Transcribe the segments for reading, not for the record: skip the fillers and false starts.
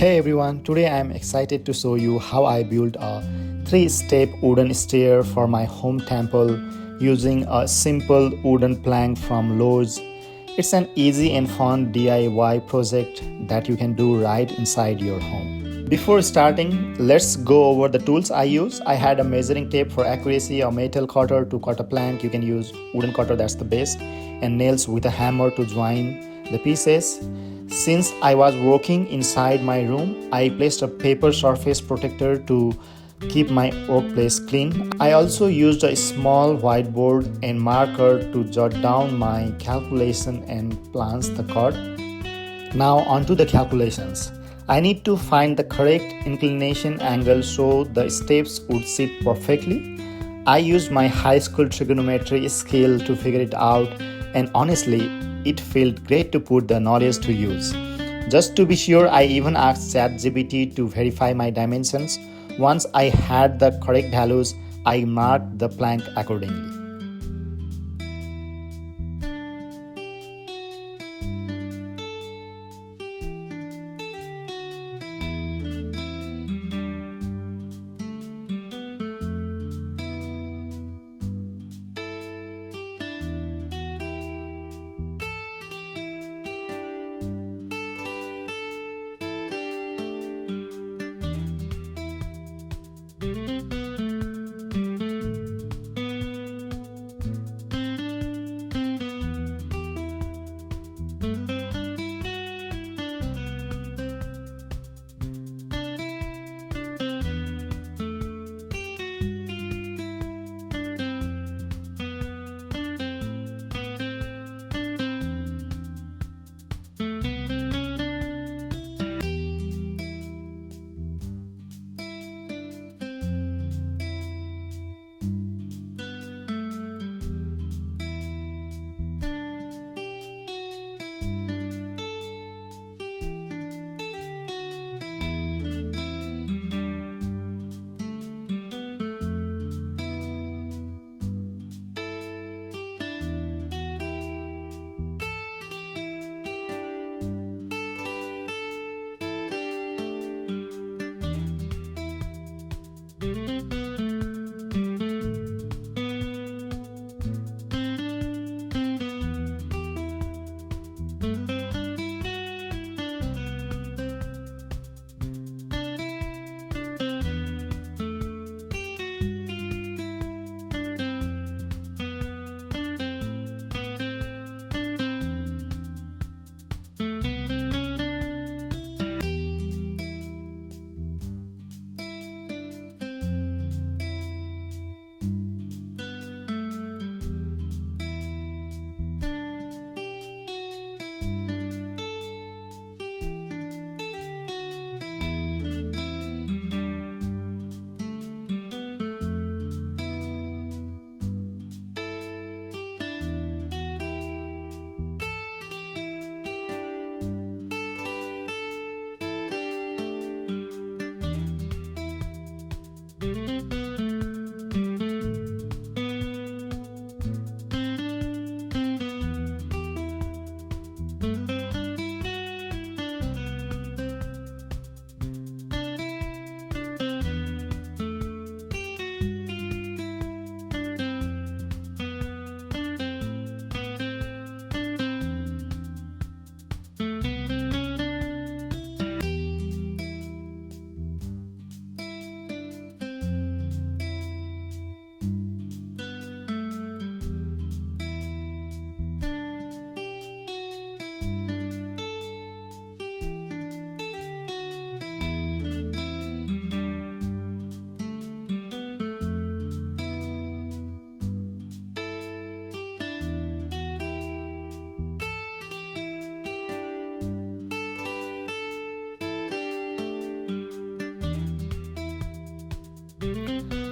Hey everyone, today I am excited to show you how I built a 3-step wooden stair for my home temple using a simple wooden plank from Lowe's. It's an easy and fun DIY project that you can do right inside your home. Before starting, let's go over the tools I use. I had a measuring tape for accuracy, a metal cutter to cut a plank, you can use wooden cutter, that's the best, and nails with a hammer to join the pieces. Since I was working inside my room, I placed a paper surface protector to keep my workplace clean. I also used a small whiteboard and marker to jot down my calculation and plans the cut. Now onto the calculations. I need to find the correct inclination angle so the steps would sit perfectly. I used my high school trigonometry skill to figure it out, and honestly, it felt great to put the knowledge to use. Just to be sure, I even asked ChatGPT to verify my dimensions. Once I had the correct values, I marked the plank accordingly.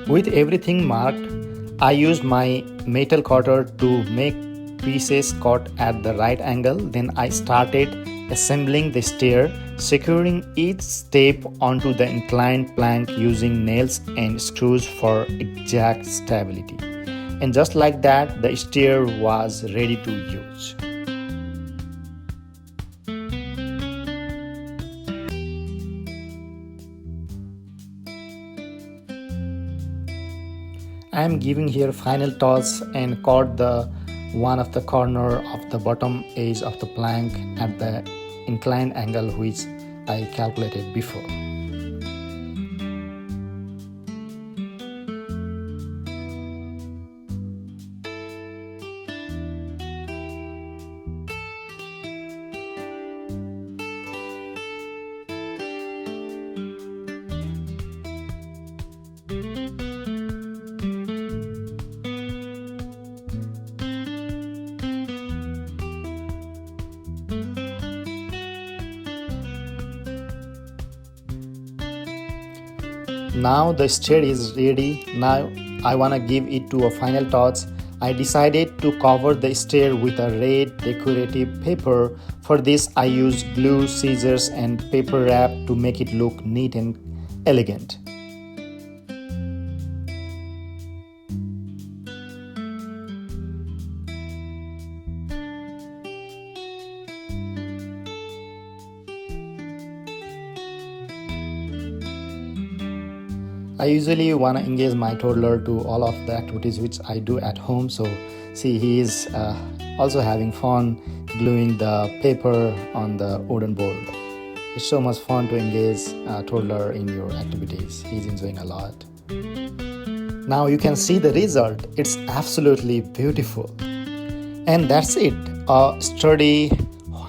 With everything marked, I used my metal cutter to make pieces cut at the right angle. Then I started assembling the stair, securing each step onto the inclined plank using nails and screws for exact stability. And just like that, the stair was ready to use. I am giving here final toss and cut the one of the corner of the bottom edge of the plank at the inclined angle which I calculated before. Now the stair is ready. Now I wanna give it to a final touch. I decided to cover the stair with a red decorative paper. For this I used glue, scissors and paper wrap to make it look neat and elegant. I usually want to engage my toddler to all of the activities which I do at home. So see, he is also having fun gluing the paper on the wooden board. It's so much fun to engage a toddler in your activities. He's enjoying a lot. Now you can see the result. It's absolutely beautiful. And that's it. A sturdy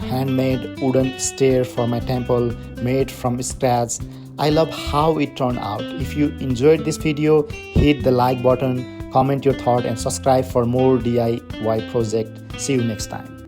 handmade wooden stair for my temple made from scratch. I love how it turned out. If you enjoyed this video, hit the like button, comment your thought and subscribe for more DIY project. See you next time.